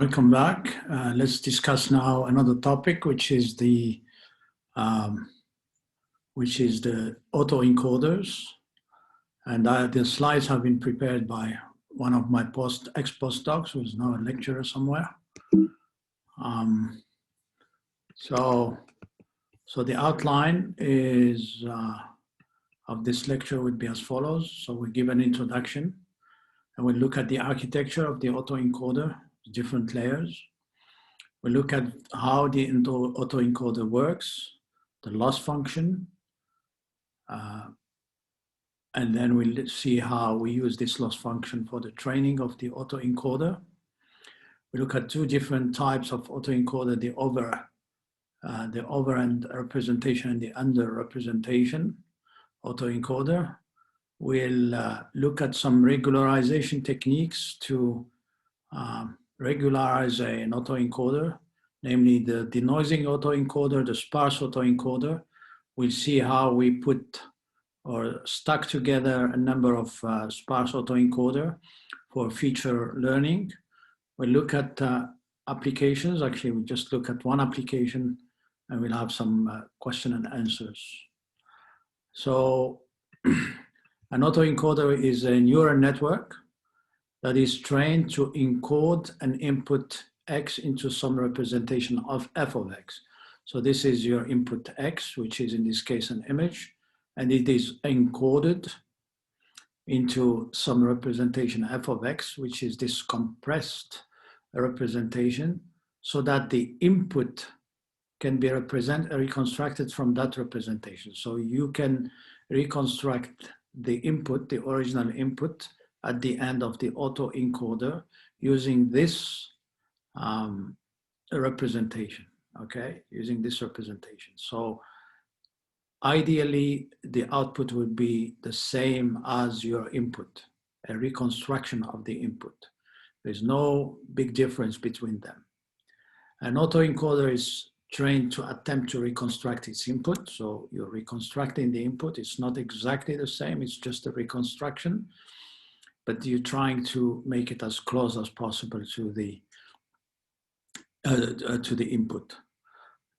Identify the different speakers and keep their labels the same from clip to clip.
Speaker 1: Welcome back. Let's discuss now another topic, which is the autoencoders. And the slides have been prepared by one of my ex-postdocs, who is now a lecturer somewhere. So the outline is of this lecture would be as follows. So we give an introduction, and we look at the architecture of the autoencoder, different layers. We look at how the autoencoder works, the loss function, and then we'll see how we use this loss function for the training of the autoencoder. We look at two different types of autoencoder, the overend representation and the under representation autoencoder. We'll look at some regularization techniques to regularize an autoencoder, namely the denoising autoencoder, the sparse autoencoder. We'll see how we put or stuck together a number of sparse autoencoder for feature learning. We'll look at applications. Actually, we just look at one application, and we'll have some question and answers. So an autoencoder is a neural network that is trained to encode and input X into some representation of f of X. So this is your input X, which is in this case an image, and it is encoded into some representation f of X, which is this compressed representation, so that the input can be reconstructed from that representation. So you can reconstruct the input, the original input, at the end of the autoencoder using this representation, okay? Using this representation. So ideally, the output would be the same as your input, a reconstruction of the input. There's no big difference between them. An autoencoder is trained to attempt to reconstruct its input. So you're reconstructing the input. It's not exactly the same. It's just a reconstruction, but you're trying to make it as close as possible to the input.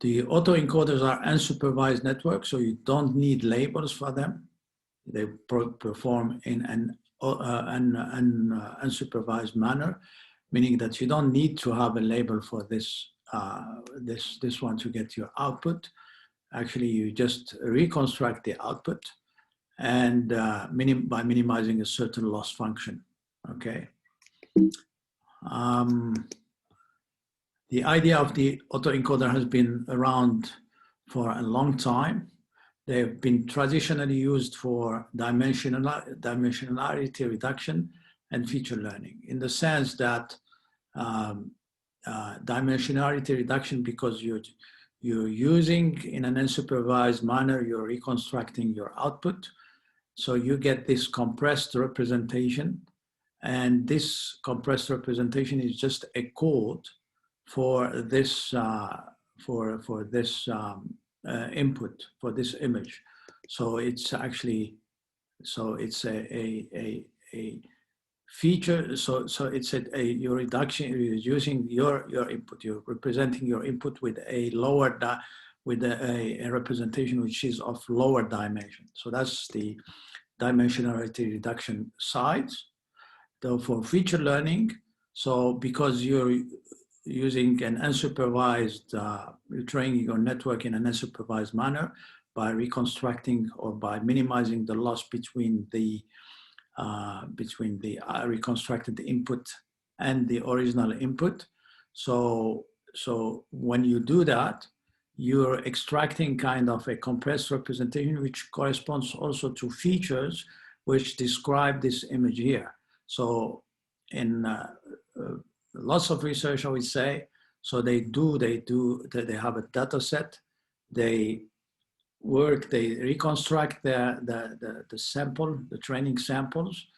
Speaker 1: The autoencoders are unsupervised networks, so you don't need labels for them. They perform in an unsupervised manner, meaning that you don't need to have a label for this one to get your output. Actually, you just reconstruct the output and by minimizing a certain loss function, okay? The idea of the autoencoder has been around for a long time. They've been traditionally used for dimensionality reduction and feature learning, in the sense that dimensionality reduction, because you're using in an unsupervised manner, you're reconstructing your output. So you get this compressed representation, and this compressed representation is just a code for this input, for this image. So it's actually, so it's a feature. So it's your reduction. You're using your input. You're representing your input with a lower with a representation which is of lower dimension. So that's the dimensionality reduction side. Though for feature learning, so because you're using an unsupervised, you're training your network in an unsupervised manner by reconstructing or by minimizing the loss between the reconstructed input and the original input. So when you do that, you're extracting kind of a compressed representation, which corresponds also to features which describe this image here. So in lots of research, I would say, so they have a data set, they reconstruct the sample, the training samples,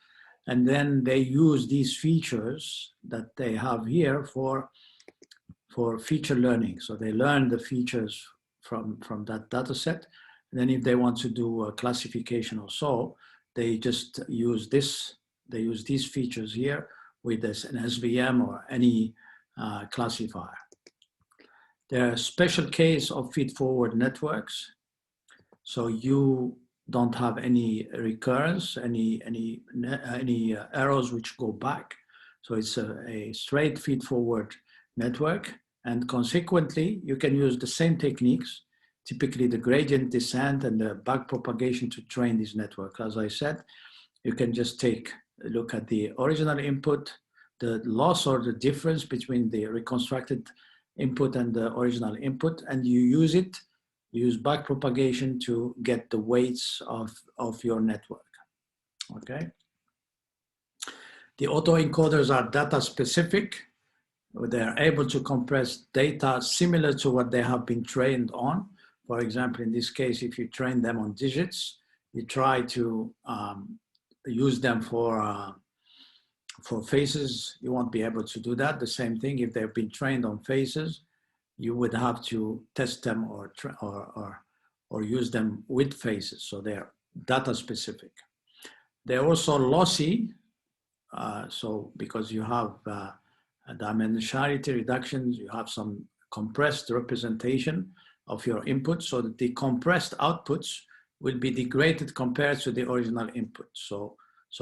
Speaker 1: and then they use these features that they have here for feature learning. So they learn the features from that data set. And then if they want to do a classification or so, they just use this, they use these features here with an SVM or any classifier. There are a special case of feed-forward networks. So you don't have any recurrence, any arrows which go back. So it's a straight feed-forward network. And consequently, you can use the same techniques, typically the gradient descent and the back propagation to train this network. As I said, you can just take a look at the original input, the loss or the difference between the reconstructed input and the original input, and you use back propagation to get the weights of your network, okay? The autoencoders are data specific. They're able to compress data similar to what they have been trained on. For example, in this case, if you train them on digits, you try to use them for faces, you won't be able to do that. The same thing, if they've been trained on faces, you would have to test them or use them with faces. So they're data specific. They're also lossy. So because you have dimensionality reductions, you have some compressed representation of your input, so that the compressed outputs will be degraded compared to the original input. So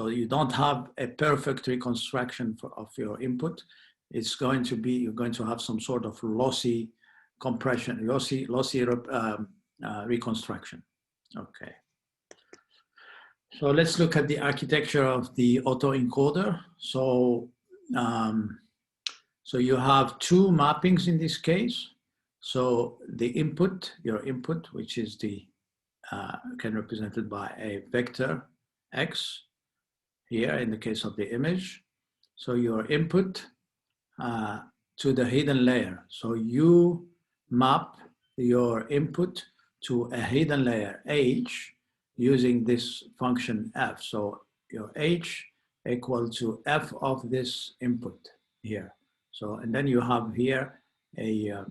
Speaker 1: you don't have a perfect reconstruction of your input. It's going to be, you're going to have some sort of lossy compression, lossy reconstruction. Okay. So let's look at the architecture of the autoencoder. So you have two mappings in this case. So the input, your input, which is the can represented by a vector X here in the case of the image. So your input to the hidden layer. So you map your input to a hidden layer H using this function f. So your H equal to f of this input here. So, and then you have here a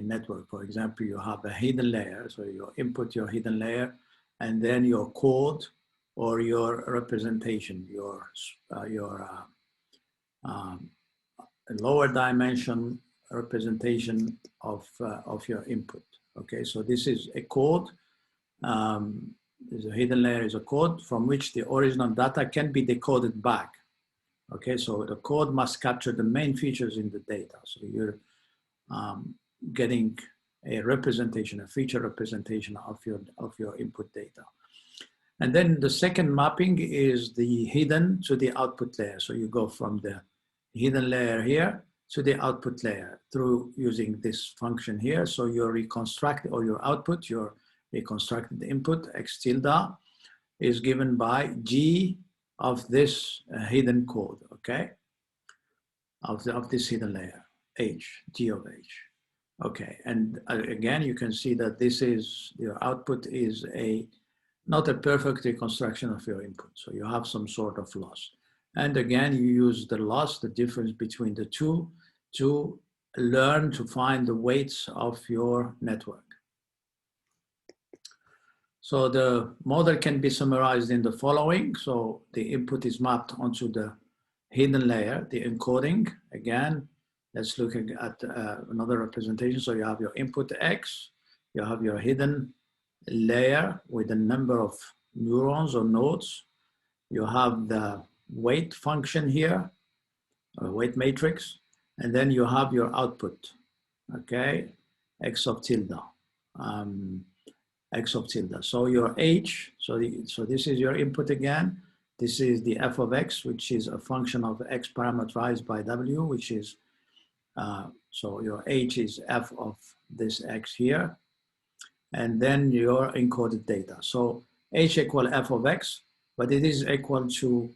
Speaker 1: network. For example, you have a hidden layer. So you input your hidden layer, and then your code or your representation, your lower dimension representation of your input. Okay, so this is a code. There's a hidden layer is a code from which the original data can be decoded back. Okay, so the code must capture the main features in the data. So you're getting a representation, a feature representation of your input data. And then the second mapping is the hidden to the output layer. So you go from the hidden layer here to the output layer through using this function here. So your reconstruct or your output, your reconstructed input x tilde is given by G of this hidden code, okay? Of this hidden layer, H, G of H. Okay, and again, you can see that this is, your output is not a perfect reconstruction of your input. So you have some sort of loss. And again, you use the loss, the difference between the two, to learn to find the weights of your network. So the model can be summarized in the following. So the input is mapped onto the hidden layer, the encoding. Again, let's look at another representation. So you have your input X, you have your hidden layer with a number of neurons or nodes. You have the weight function here, or weight matrix, and then you have your output, okay, X of tilde. X of tilde. So your H, so this is your input again. This is the f of x, which is a function of x parameterized by w, which is, so your H is f of this x here, and then your encoded data. So H equal f of x, but it is equal to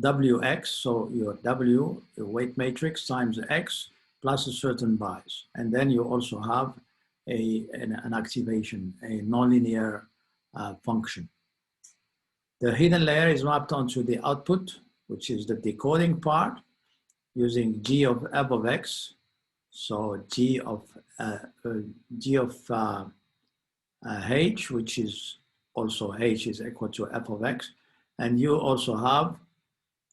Speaker 1: wx, so your w, your weight matrix times x plus a certain bias. And then you also have an activation, a nonlinear function. The hidden layer is mapped onto the output, which is the decoding part, using G of f of x. So G of H, which is also H is equal to f of x. And you also have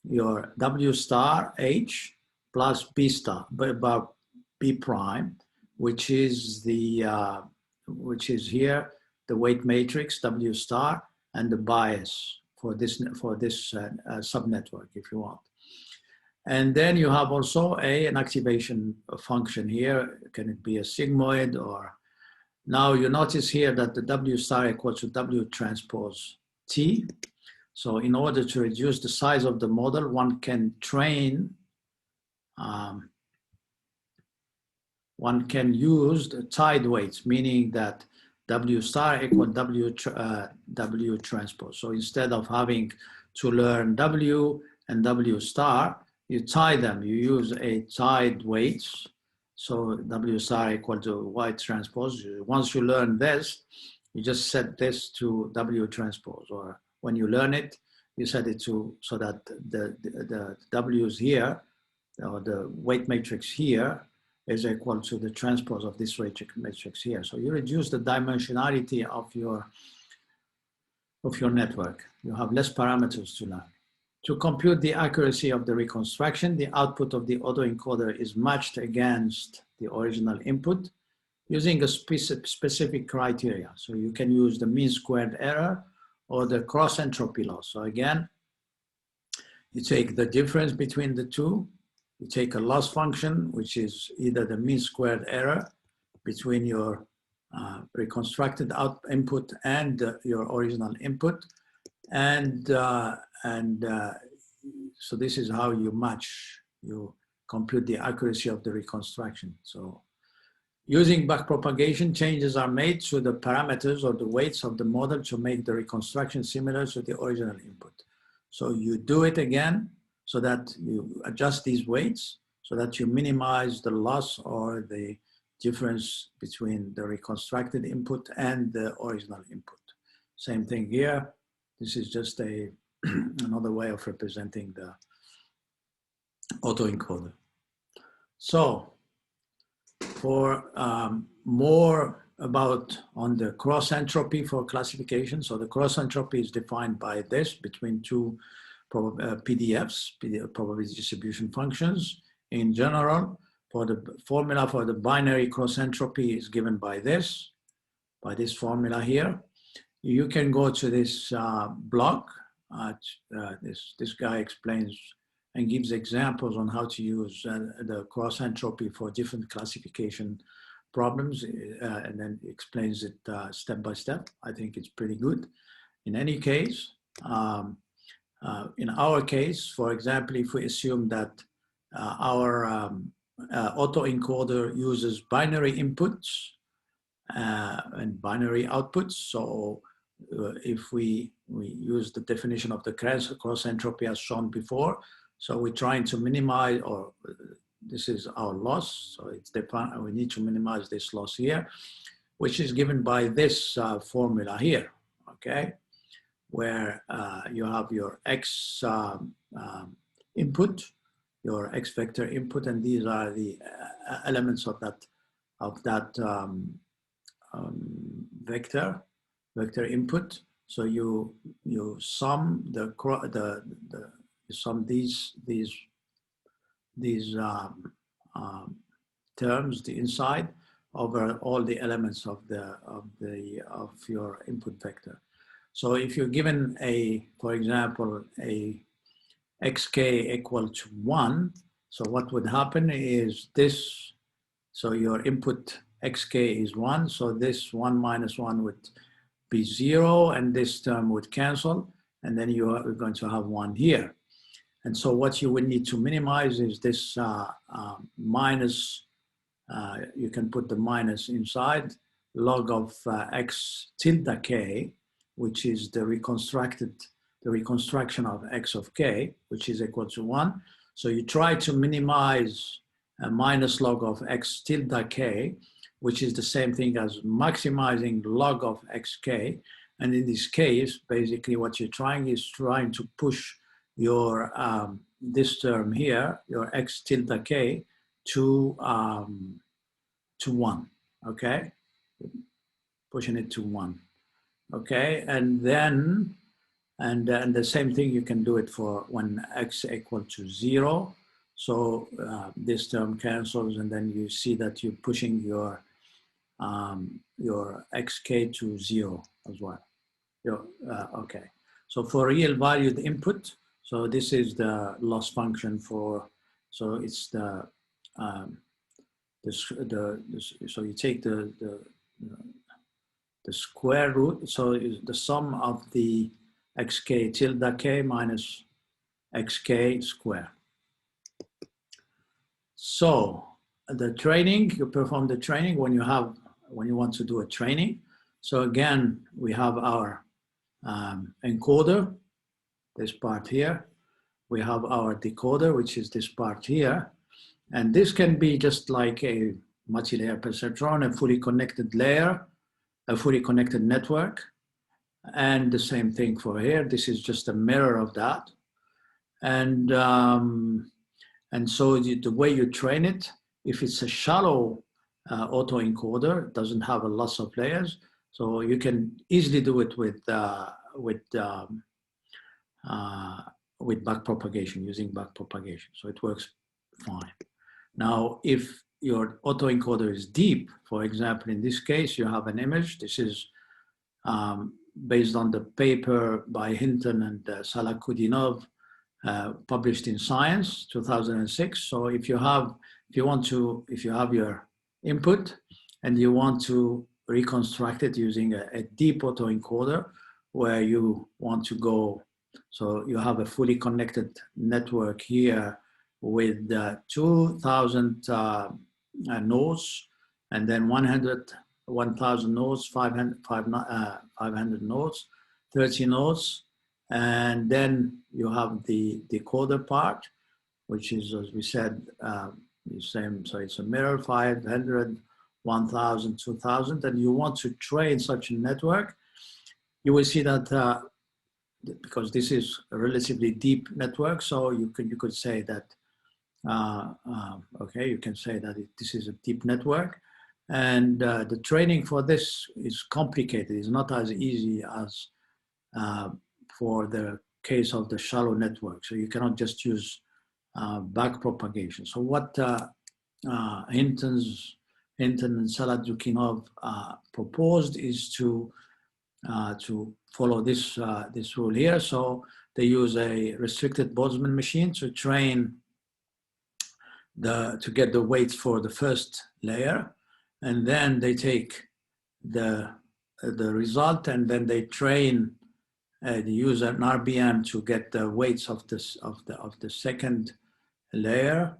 Speaker 1: your W star H plus B star, about B prime, which is here, the weight matrix, W star, and the bias for this subnetwork, if you want. And then you have also an activation function here. Can it be a sigmoid or? Now you notice here that the W star equals to W transpose T. So in order to reduce the size of the model, one can train, one can use the tide weights, meaning that W star equal W transpose. So instead of having to learn W and W star, you tie them, you use a tide weights. So W star equal to Y transpose. Once you learn this, you just set this to W transpose, or when you learn it, you set it to, so that the W's here, or the weight matrix here, is equal to the transpose of this weight matrix here. So you reduce the dimensionality of your network. You have less parameters to learn. To compute the accuracy of the reconstruction, the output of the autoencoder is matched against the original input using a specific criteria. So you can use the mean squared error or the cross entropy loss. So again, you take the difference between the two, you take a loss function, which is either the mean squared error between your reconstructed input and your original input. And so this is how you match, you compute the accuracy of the reconstruction. So using backpropagation, changes are made to the parameters or the weights of the model to make the reconstruction similar to the original input. So you do it again so that you adjust these weights so that you minimize the loss or the difference between the reconstructed input and the original input. Same thing here. This is just another way of representing the autoencoder. So for more about on the cross entropy for classification. So the cross entropy is defined by this between two PDFs, probability distribution functions. In general, for the formula for the binary cross entropy is given by this formula here. You can go to this blog. This guy explains and gives examples on how to use the cross entropy for different classification problems, and then explains it step by step. I think it's pretty good. In any case, in our case, for example, if we assume that our autoencoder uses binary inputs and binary outputs, so if we use the definition of the cross entropy as shown before, so we're trying to minimize, or this is our loss, so it's defined, we need to minimize this loss here, which is given by this formula here, okay? Where you have your X input, your X vector input, and these are the elements of that vector input. So you sum you sum these terms, the inside, over all the elements of your input vector. So if you're given for example, a xk equal to 1, so what would happen is this, so your input xk is 1, so this 1 minus 1 would be 0, and this term would cancel, and then you are going to have 1 here. And so what you would need to minimize is this minus, you can put the minus inside, log of x tilde k, which is the reconstruction of x of k, which is equal to 1. So you try to minimize a minus log of x tilde k, which is the same thing as maximizing log of xk. And in this case, basically what you're trying to push your, this term here, your x tilde k, to 1, okay? Pushing it to 1, okay? And then, and the same thing, you can do it for when x equal to 0. So this term cancels, and then you see that you're pushing your xk to 0 as well. Okay. So for real valued input, so this is the loss function for, so it's the, so you take the square root, so is the sum of the xk tilde k minus xk square. So the training, you perform the training when you want to do a training. So again, we have our encoder, this part here. We have our decoder, which is this part here. And this can be just like a multi-layer perceptron, a fully connected layer, a fully connected network. And the same thing for here. This is just a mirror of that. And so the way you train it, if it's a shallow autoencoder, it doesn't have a loss of layers. So you can easily do it with backpropagation, using backpropagation. So it works fine. Now, if your autoencoder is deep, for example, in this case, you have an image. This is based on the paper by Hinton and Salakudinov, published in Science, 2006. So if you have your input and you want to reconstruct it using a deep autoencoder, where you want to go, so you have a fully connected network here with 2,000 nodes, and then 1,000 nodes, 500 nodes, 30 nodes, and then you have the decoder part, which is, as we said, the same. So it's a mirror, 500, 1,000, 2,000, and you want to train such a network. You will see that because this is a relatively deep network, so you could say that, okay, you can say that this is a deep network. And the training for this is complicated. It's not as easy as for the case of the shallow network. So you cannot just use backpropagation. So what Hinton and Saladzukinov proposed is to follow this rule here. So they use a restricted Boltzmann machine to train to get the weights for the first layer, and then they take the result, and then they train they use an RBM to get the weights of the second layer,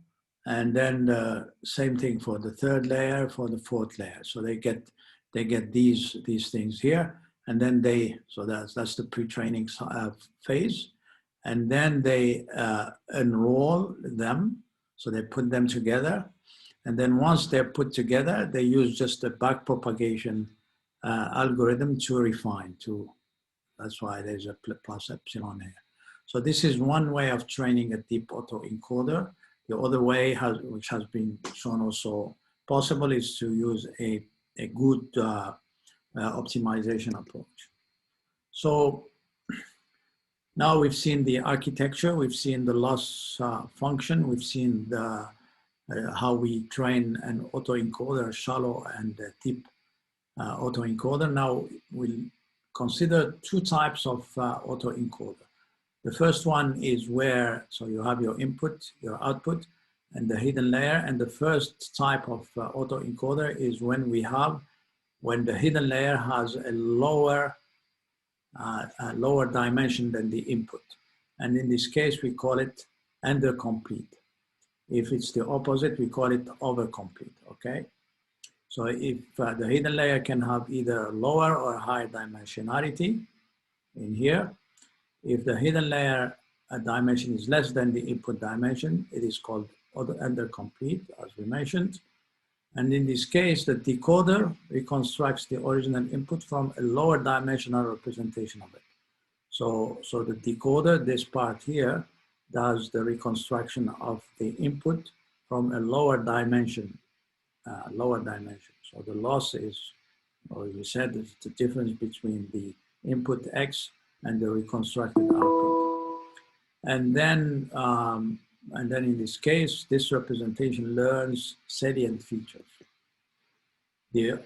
Speaker 1: and then the same thing for the third layer, for the fourth layer. So they get these things here, and then so that's the pre-training phase, and then they enroll them. So they put them together, and then once they're put together, they use just a backpropagation algorithm to refine. That's why there's a plus epsilon here. So this is one way of training a deep autoencoder. The other way, which has been shown also possible, is to use a good optimization approach. So now we've seen the architecture, we've seen the loss function, we've seen how we train an autoencoder, shallow and deep autoencoder. Now we'll consider two types of autoencoder. The first one is where, so you have your input, your output, and the hidden layer. And the first type of autoencoder is when the hidden layer has a lower dimension than the input. And in this case, we call it undercomplete. If it's the opposite, we call it overcomplete, okay? So if the hidden layer can have either lower or higher dimensionality in here, if the hidden layer dimension is less than the input dimension, it is called undercomplete, as we mentioned. And in this case, the decoder reconstructs the original input from a lower dimensional representation of it. So the decoder, this part here, does the reconstruction of the input from a lower dimension. So the loss is, or you said, it's the difference between the input X and the reconstructed output. And then And then in this case, this representation learns salient features. The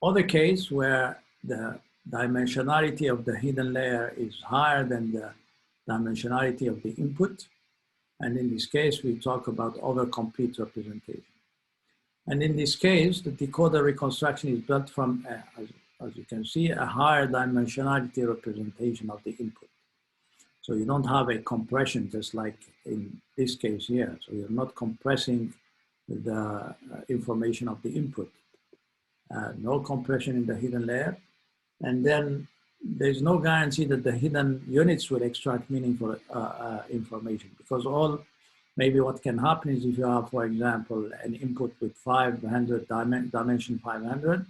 Speaker 1: other case where the dimensionality of the hidden layer is higher than the dimensionality of the input. And in this case, we talk about overcomplete representation. And in this case, the decoder reconstruction is built from, as you can see, a higher dimensionality representation of the input. So you don't have a compression just like in this case here. So you're not compressing the information of the input. No compression in the hidden layer. And then there's no guarantee that the hidden units will extract meaningful information, because maybe what can happen is if you have, for example, an input with 500 dimension 500,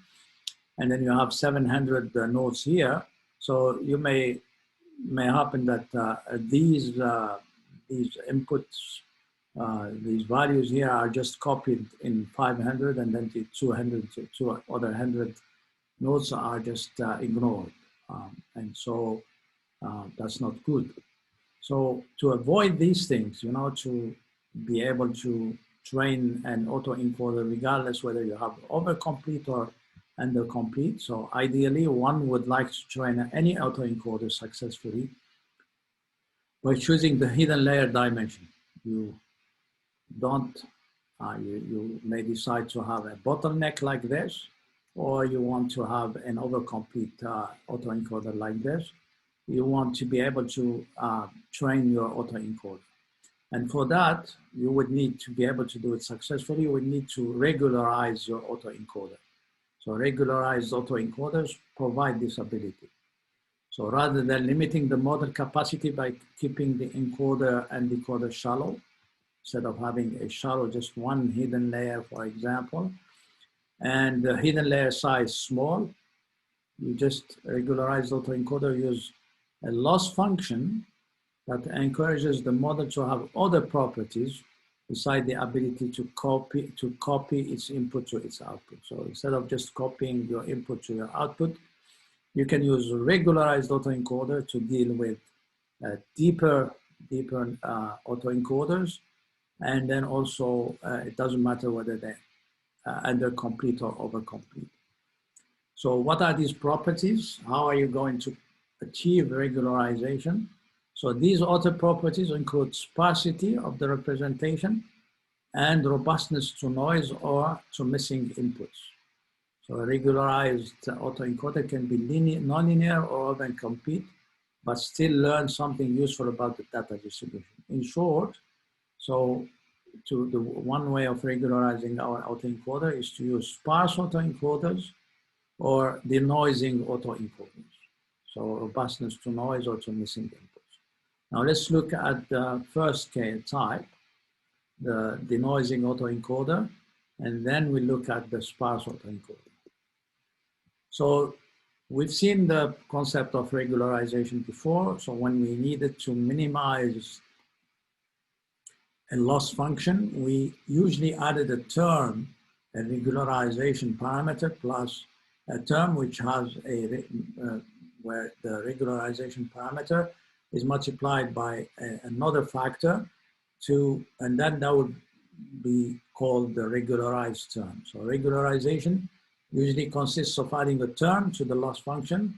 Speaker 1: and then you have 700 nodes here. So you may happen that these inputs, these values here are just copied in 500, and then the 200 to other 100 nodes are just ignored. And so that's not good. So to avoid these things, to be able to train an autoencoder regardless whether you have overcomplete or undercomplete. So ideally, one would like to train any autoencoder successfully by choosing the hidden layer dimension. You don't, you may decide to have a bottleneck like this, or you want to have an overcomplete autoencoder like this. You want to be able to train your autoencoder. And for that, you would need to be able to do it successfully. You would need to regularize your autoencoder. So regularized autoencoders provide this ability. So rather than limiting the model capacity by keeping the encoder and decoder shallow, instead of having a shallow, just one hidden layer, for example, and the hidden layer size small, you just regularize autoencoder, use a loss function that encourages the model to have other properties beside the ability to copy its input to its output. So instead of just copying your input to your output, you can use a regularized autoencoder to deal with deeper autoencoders. And then also, it doesn't matter whether they're undercomplete or overcomplete. So what are these properties? How are you going to achieve regularization? So these auto properties include sparsity of the representation and robustness to noise or to missing inputs. So a regularized autoencoder can be nonlinear or overcomplete, but still learn something useful about the data distribution. In short, so the one way of regularizing our autoencoder is to use sparse autoencoders or denoising autoencoders. So robustness to noise or to missing inputs. Now let's look at the first type, the denoising autoencoder, and then we look at the sparse autoencoder. So we've seen the concept of regularization before. So when we needed to minimize a loss function, we usually added a term, a regularization parameter, plus a term which has where the regularization parameter is multiplied by another factor and then that would be called the regularized term. So regularization usually consists of adding a term to the loss function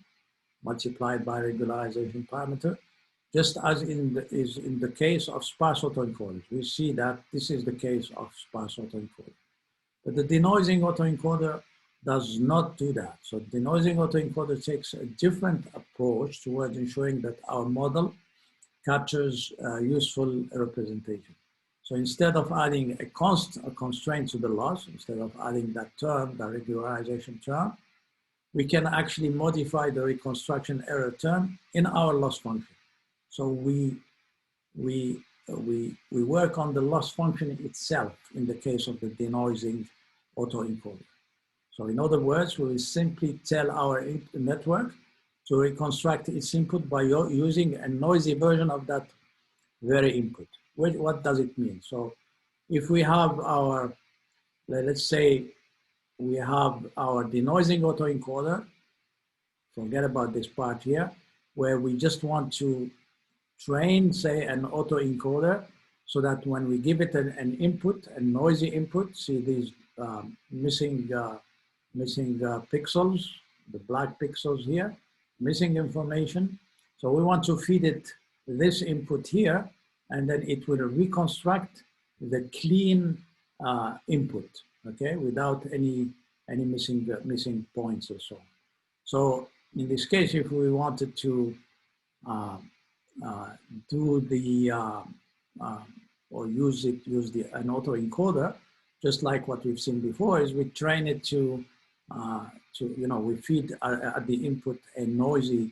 Speaker 1: multiplied by regularization parameter, just as is in the case of sparse autoencoders. We see that this is the case of sparse autoencoder. But the denoising autoencoder does not do that. So denoising autoencoder takes a different approach towards ensuring that our model captures useful representation. So instead of adding a constraint to the loss, instead of adding that term, the regularization term, we can actually modify the reconstruction error term in our loss function. So we work on the loss function itself in the case of the denoising autoencoder. So in other words, we will simply tell our network to reconstruct its input by using a noisy version of that very input. What does it mean? So if we have our, let's say we have our denoising autoencoder, forget about this part here, where we just want to train, say, an autoencoder so that when we give it an input, a noisy input, see these missing pixels, the black pixels here, missing information. So we want to feed it this input here, and then it will reconstruct the clean input, okay, without any missing points or so. So in this case, if we wanted to do the or use an autoencoder, just like what we've seen before, is we train it to we feed at the input a noisy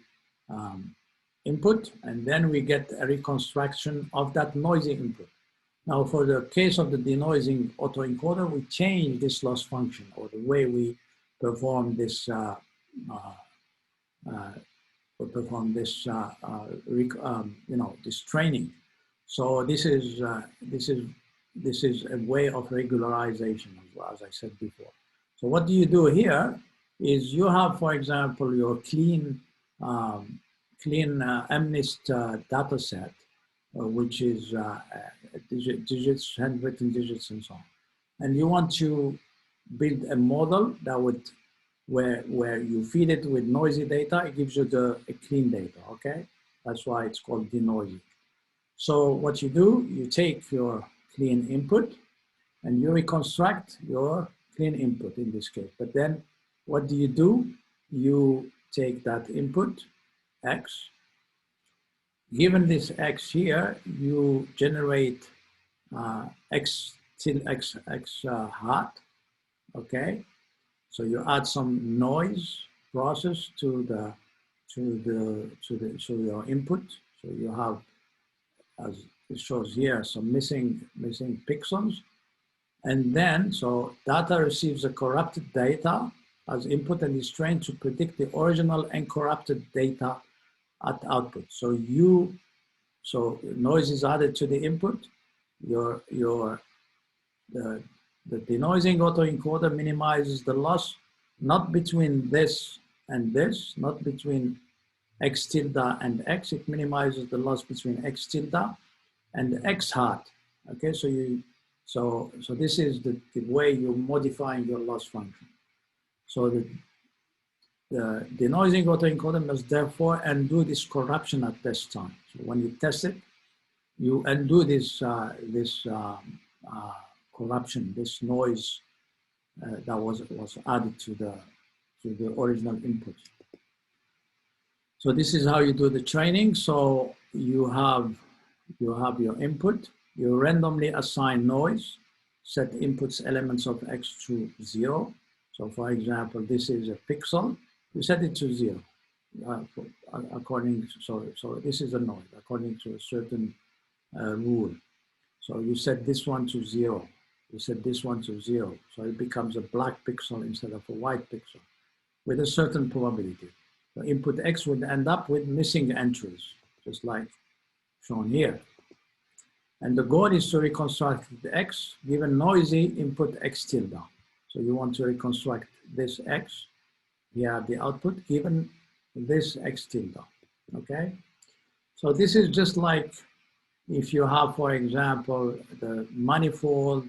Speaker 1: input, and then we get a reconstruction of that noisy input. Now, for the case of the denoising autoencoder, we change this loss function, or the way we perform this this training. So this is a way of regularization, as I said before. So what do you do here is you have, for example, your clean MNIST data set, which is digits, handwritten digits, and so on. And you want to build a model that would, where you feed it with noisy data, it gives you a clean data, okay? That's why it's called denoising. So what you do, you take your clean input and you reconstruct your clean input in this case. But then what do? You take that input, X. Given this X here, you generate X till X hat, okay? So you add some noise process to your input. So you have, as it shows here, some missing pixels. And then, so data receives a corrupted data as input and is trained to predict the original and corrupted data at output. So noise is added to the input. The denoising autoencoder minimizes the loss, not between this and this, not between X tilde and X. It minimizes the loss between X tilde and X hat. Okay, so this is the way you're modifying your loss function. So the denoising autoencoder must therefore undo this corruption at test time. So when you test it, you undo this corruption, this noise that was added to the original input. So this is how you do the training. So you have your input, you randomly assign noise, set inputs elements of X to 0. So for example, this is a pixel, you set it to 0. So this is a noise according to a certain rule. So you set this one to 0. You set this one to 0. So it becomes a black pixel instead of a white pixel with a certain probability. So input X would end up with missing entries, just like shown here. And the goal is to reconstruct the X given noisy input X tilde. So you want to reconstruct this X, here the output, given this X tilde, okay? So this is just like if you have, for example, the manifold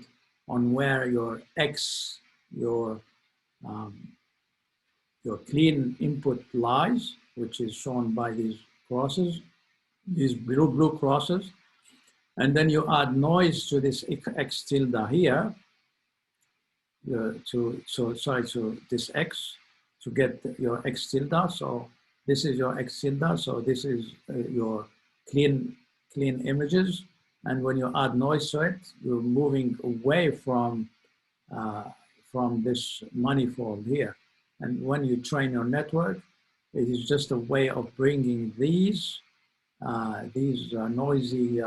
Speaker 1: on where your X, your clean input lies, which is shown by these crosses, these blue crosses, and then you add noise to this X tilde here, to this X to get your X tilde. So this is your X tilde. So this is your clean images. And when you add noise to it, you're moving away from this manifold here. And when you train your network, it is just a way of bringing these noisy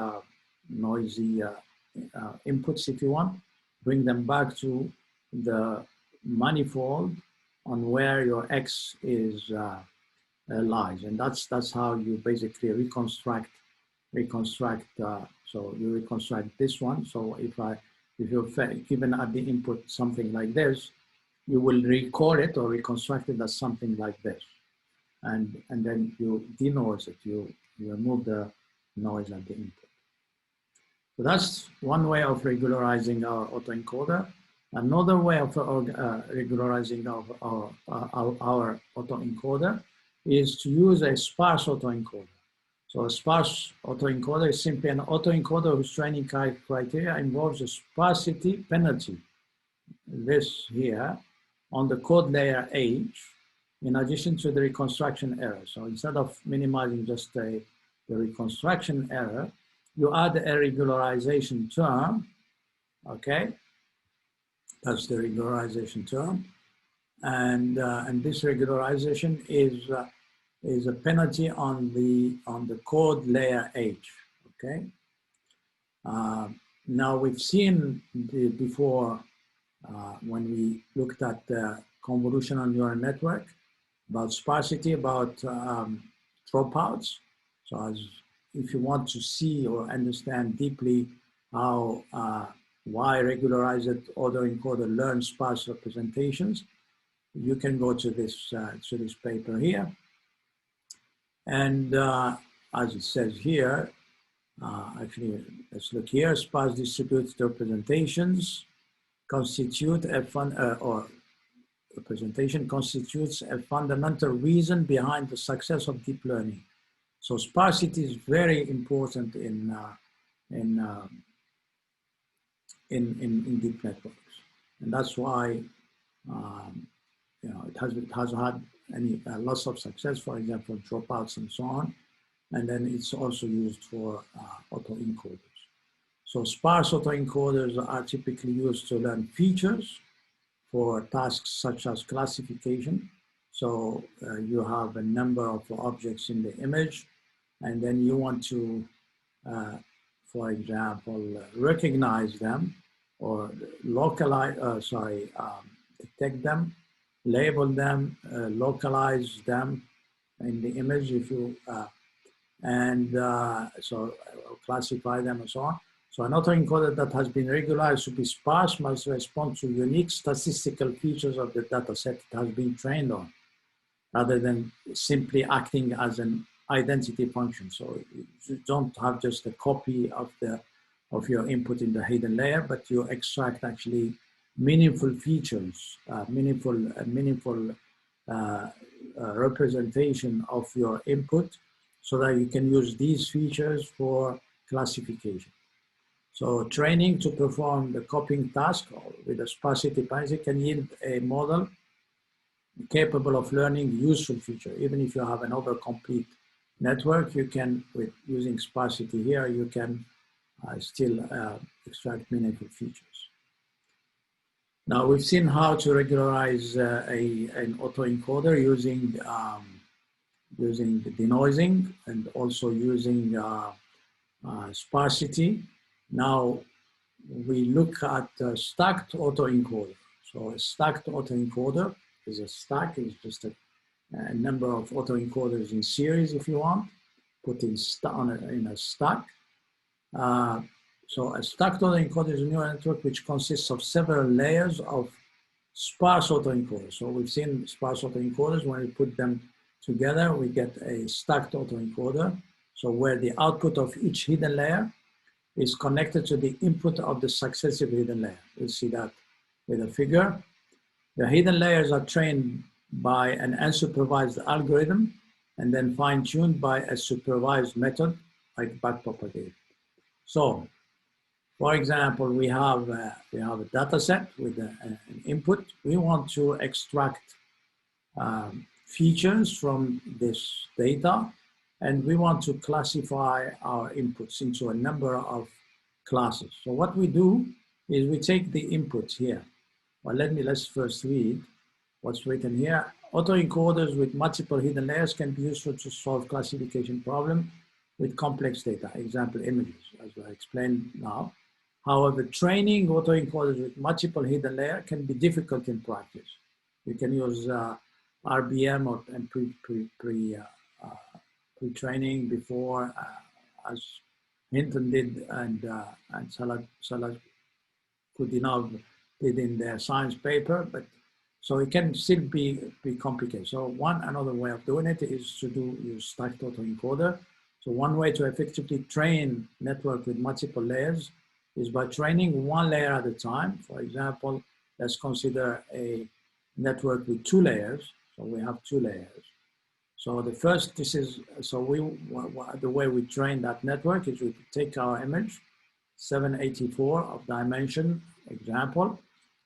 Speaker 1: inputs, if you want, bring them back to the manifold on where your X is lies, and that's how you basically reconstruct. So you reconstruct this one. So if you're given at the input something like this, you will record it or reconstruct it as something like this, and then you denoise it. You remove the noise at the input. So that's one way of regularizing our autoencoder. Another way of regularizing our autoencoder is to use a sparse autoencoder. So a sparse autoencoder is simply an autoencoder whose training criteria involves a sparsity penalty, this here, on the code layer H, in addition to the reconstruction error. So instead of minimizing just the reconstruction error, you add a regularization term, okay? That's the regularization term. And this regularization is a penalty on the code layer H, okay? Now we've seen before when we looked at the convolutional neural network about sparsity, about dropouts. So if you want to see or understand deeply how why regularized autoencoder learns sparse representations, you can go to this paper here. And as it says here, actually, let's look here, sparse distributed representations constitute a representation constitutes a fundamental reason behind the success of deep learning. So sparsity is very important in deep networks, and that's why you know it has had lots of success. For example, dropouts and so on, and then it's also used for autoencoders. So sparse autoencoders are typically used to learn features for tasks such as classification. So you have a number of objects in the image, and then you want to, for example, recognize them or localize, detect them, label them, localize them in the image if you, classify them and so on. So an autoencoder that has been regularized to be sparse must respond to unique statistical features of the data set it has been trained on, rather than simply acting as an identity function. So you don't have just a copy of your input in the hidden layer, but you extract actually meaningful features, meaningful representation of your input, so that you can use these features for classification. So training to perform the copying task with a sparsity penalty can yield a model capable of learning useful feature. Even if you have an overcomplete network, you can, with using sparsity here, you can still extract meaningful features. Now we've seen how to regularize an autoencoder using using denoising and also using sparsity. Now we look at stacked autoencoder. So a stacked autoencoder is a stack, is just a number of autoencoders in series, if you want, put in a stack. So a stacked autoencoder is a neural network which consists of several layers of sparse autoencoders. So we've seen sparse autoencoders. When we put them together, we get a stacked autoencoder. So where the output of each hidden layer is connected to the input of the successive hidden layer. We'll see that with a figure. The hidden layers are trained by an unsupervised algorithm and then fine-tuned by a supervised method like backpropagation. So, for example, we have a data set with an input. We want to extract features from this data, and we want to classify our inputs into a number of classes. So what we do is we take the inputs here. Well, let's first read what's written here. Autoencoders with multiple hidden layers can be useful to solve classification problems with complex data, example images, as I explained now. However, training autoencoders with multiple hidden layers can be difficult in practice. You can use RBM or pre-training before, as Hinton did and Salad Kudinov did in their science paper, but so it can still be complicated. So another way of doing it is to use stacked autoencoder. So one way to effectively train network with multiple layers is by training one layer at a time. For example, let's consider a network with 2 layers. So we have 2 layers. So the first, the way we train that network is we take our image, 784 of dimension example,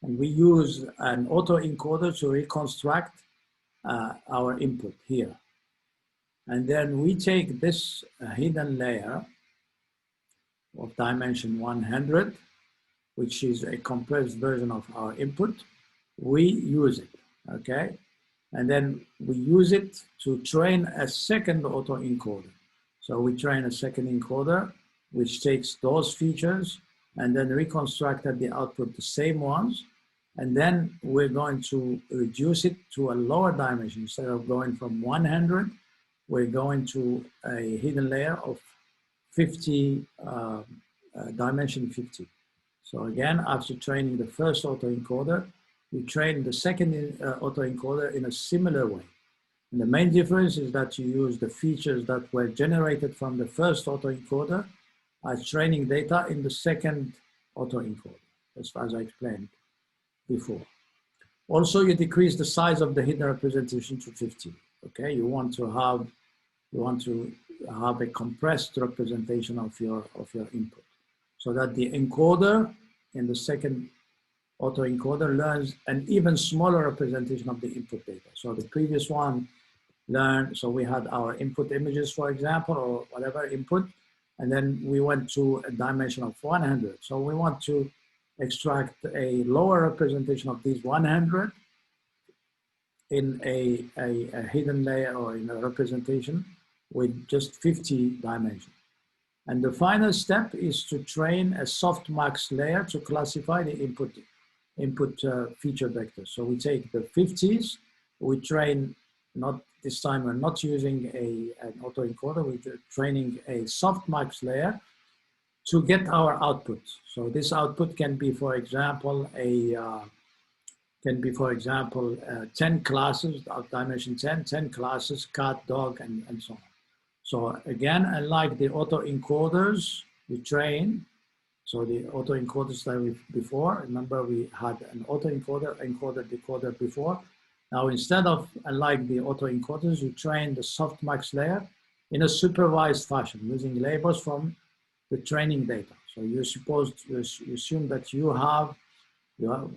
Speaker 1: and we use an autoencoder to reconstruct our input here. And then we take this hidden layer of dimension 100, which is a compressed version of our input. We use it, okay? And then we use it to train a second autoencoder. So we train a second encoder, which takes those features and then reconstruct at the output the same ones. And then we're going to reduce it to a lower dimension. Instead of going from 100, we're going to a hidden layer of 50, dimension 50. So again, after training the first autoencoder, you train the second autoencoder in a similar way. And the main difference is that you use the features that were generated from the first autoencoder as training data in the second autoencoder, as I explained before. Also, you decrease the size of the hidden representation to 50. Okay, you want to have a compressed representation of your input, so that the encoder in the second autoencoder learns an even smaller representation of the input data. So the previous one learned, so we had our input images, for example, or whatever input, and then we went to a dimension of 100. So we want to extract a lower representation of these 100 in a hidden layer or in a representation with just 50 dimensions. And the final step is to train a softmax layer to classify the input feature vectors. So we take the 50s, we train, not this time we're not using an autoencoder, we're training a softmax layer to get our output. So this output can be, for example, 10 classes of dimension 10 classes, cat, dog, and so on. So again, unlike the autoencoders we train, so the autoencoders that we before, remember we had an autoencoder, encoder, decoder before. Now instead of, unlike the autoencoders, we train the softmax layer in a supervised fashion using labels from the training data. So you're supposed to assume that you have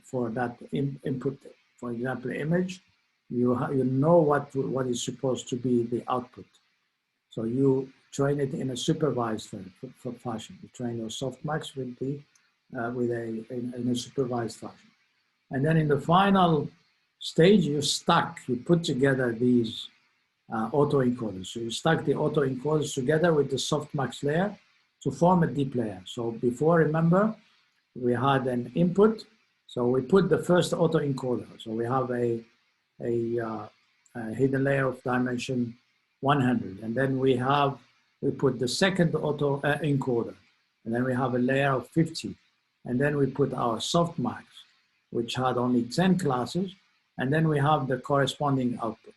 Speaker 1: for that input, for example, image, you know what is supposed to be the output. So you train it in a supervised fashion. You train your softmax in a supervised fashion. And then in the final stage, you put together these autoencoders. So you stack the autoencoders together with the softmax layer to form a deep layer. So before, remember, we had an input. So we put the first autoencoder. So we have a hidden layer of dimension 100. And then we put the second autoencoder. And then we have a layer of 50. And then we put our softmax, which had only 10 classes. And then we have the corresponding output.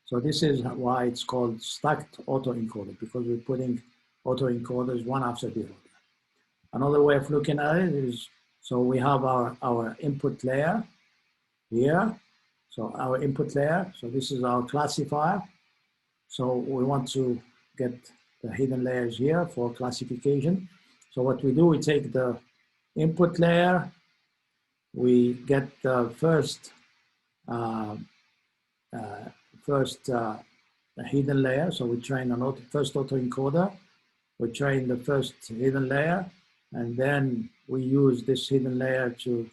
Speaker 1: So this is why it's called stacked autoencoder, because we're putting autoencoders one after the other. Another way of looking at it is, so we have our input layer here. So our input layer, so this is our classifier. So we want to get the hidden layers here for classification. So what we do, we take the input layer, we get the first hidden layer. So we train an first autoencoder, we train the first hidden layer, and then we use this hidden layer to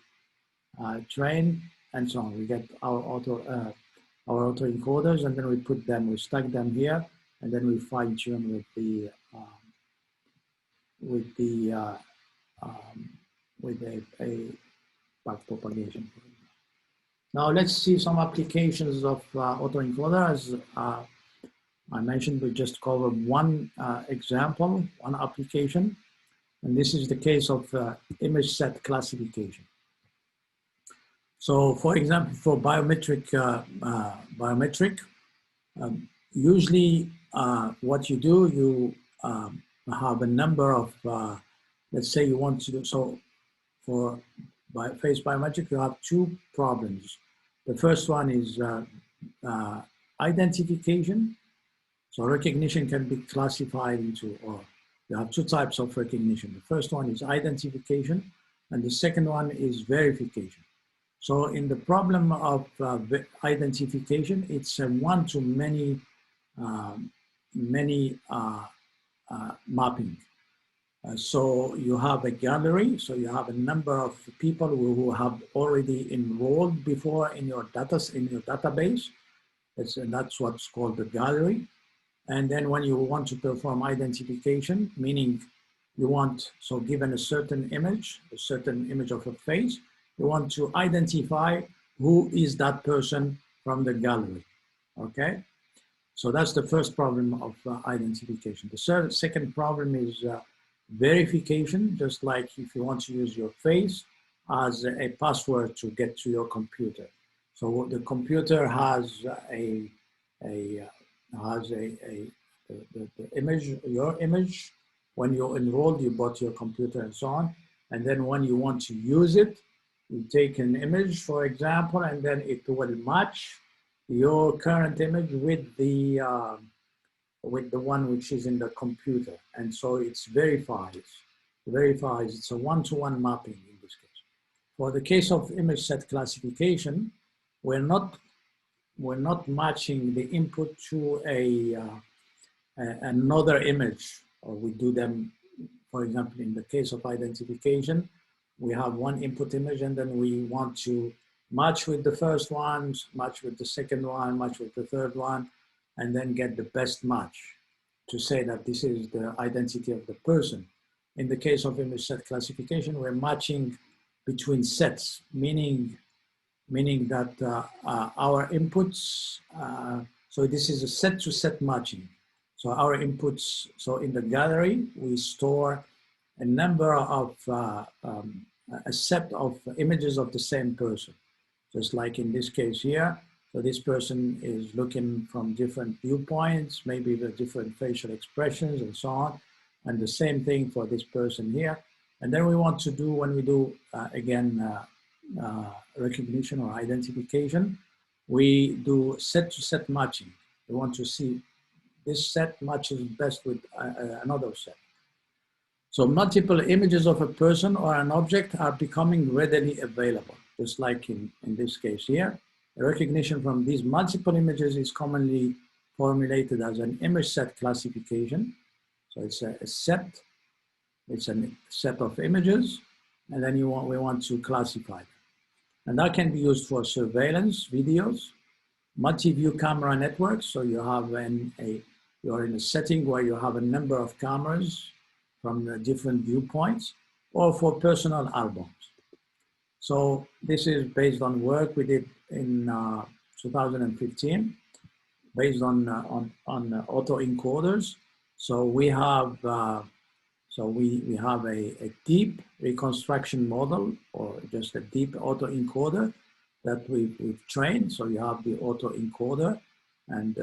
Speaker 1: train, and so on. We get our autoencoders, and then we stack them here, and then we fine tune with a backpropagation. Now let's see some applications of autoencoder. As I mentioned, we just covered one example, one application, and this is the case of image set classification. So for example, for biometric, usually what you do, you have a number of, let's say you want to do, so for face biometric, you have two problems. The first one is identification. So recognition can be classified into, or you have two types of recognition. The first one is identification, and the second one is verification. So in the problem of identification, it's a one-to-many mapping. So you have a gallery, so you have a number of people who have already enrolled before in your database. That's what's called the gallery. And then when you want to perform identification, meaning you want, so given a certain image of a face, you want to identify who is that person from the gallery, okay? So that's the first problem of identification. The second problem is verification, just like if you want to use your face as a password to get to your computer. So the computer has the image, your image. When you're enrolled, you bought your computer and so on. And then when you want to use it, you take an image, for example, and then it will match your current image with the one which is in the computer. And so it's verifies. It's a one-to-one mapping in this case. For the case of image set classification, we're not matching the input to another image, or we do them, for example, in the case of identification, we have one input image and then we want to match with the first one, match with the second one, match with the third one, and then get the best match to say that this is the identity of the person. In the case of image set classification, we're matching between sets, meaning that our inputs, so this is a set-to-set matching. So our inputs, so in the gallery, we store a number of, a set of images of the same person. Just like in this case here, so this person is looking from different viewpoints, maybe with different facial expressions and so on. And the same thing for this person here. And then we want to do, when we do, recognition or identification, we do set-to-set matching. We want to see this set matches best with another set. So multiple images of a person or an object are becoming readily available, just like in this case here. The recognition from these multiple images is commonly formulated as an image set classification. So it's a set, it's a set of images, and then we want to classify them. And that can be used for surveillance videos, multi-view camera networks. So you have you're in a setting where you have a number of cameras from different viewpoints, or for personal albums. So this is based on work we did in 2015, based on autoencoders. So we have we have a deep reconstruction model, or just a deep autoencoder that we've trained. So you have the autoencoder and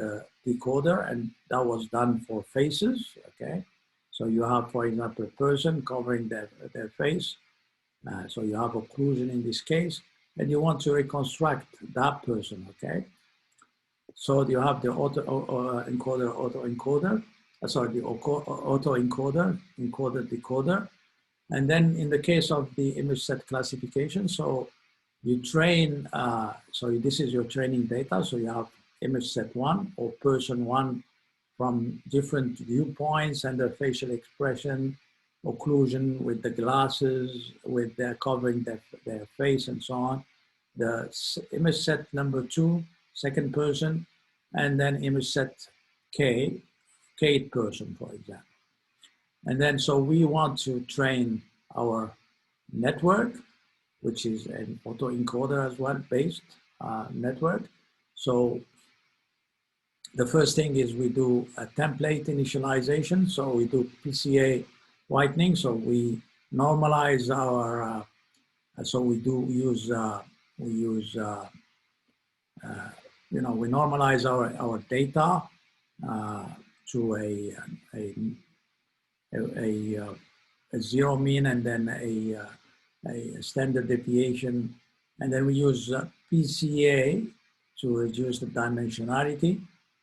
Speaker 1: decoder, and that was done for faces, okay? So you have, for example, a person covering their face. So you have occlusion in this case, and you want to reconstruct that person, okay? So you have the autoencoder, encoder, decoder. And then in the case of the image set classification, so you train, so this is your training data. So you have image set one or person one from different viewpoints and their facial expression, occlusion with the glasses, with their covering their face and so on. The image set number two, second person, and then image set K, K person, for example. And then, so we want to train our network, which is an autoencoder as well, based network. So the first thing is we do a template initialization. So we do PCA whitening. So we normalize our, so we normalize our data to a zero mean and then a standard deviation. And then we use PCA to reduce the dimensionality.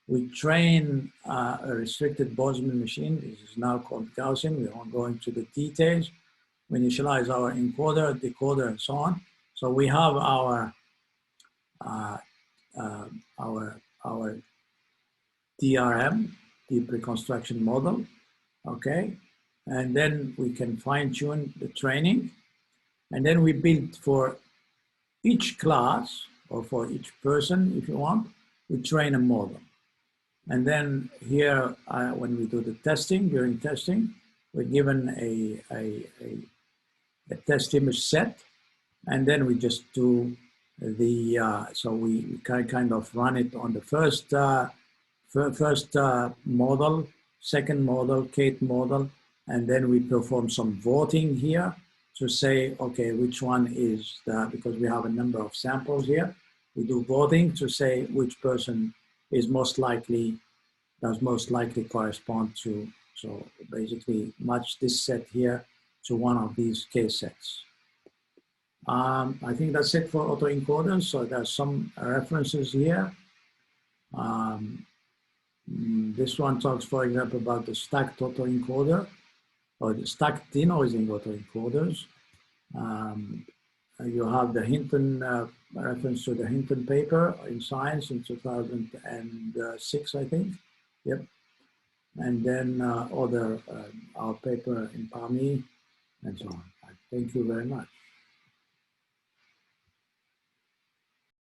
Speaker 1: We train a restricted Boltzmann machine. This is now called Gaussian. We won't go into the details. We initialize our encoder, decoder, and so on. So we have our DRM, deep reconstruction model, okay? And then we can fine tune the training. And then we build for each class or for each person, if you want, we train a model. And then here, when we do the testing, during testing, we're given a test image set, and then we just do the, so we kind of run it on the first model, second model, Kate model, and then we perform some voting here to say, okay, which one is because we have a number of samples here. We do voting to say which person is most likely, does most likely correspond to, so basically match this set here to one of these case sets. I think that's it for autoencoders. So there's some references here. This one talks, for example, about the stacked autoencoder or the stacked denoising autoencoders. You have the Hinton reference to the Hinton paper in Science in 2006, I think. Yep. And then our paper in PAMI and so on. Thank you very much.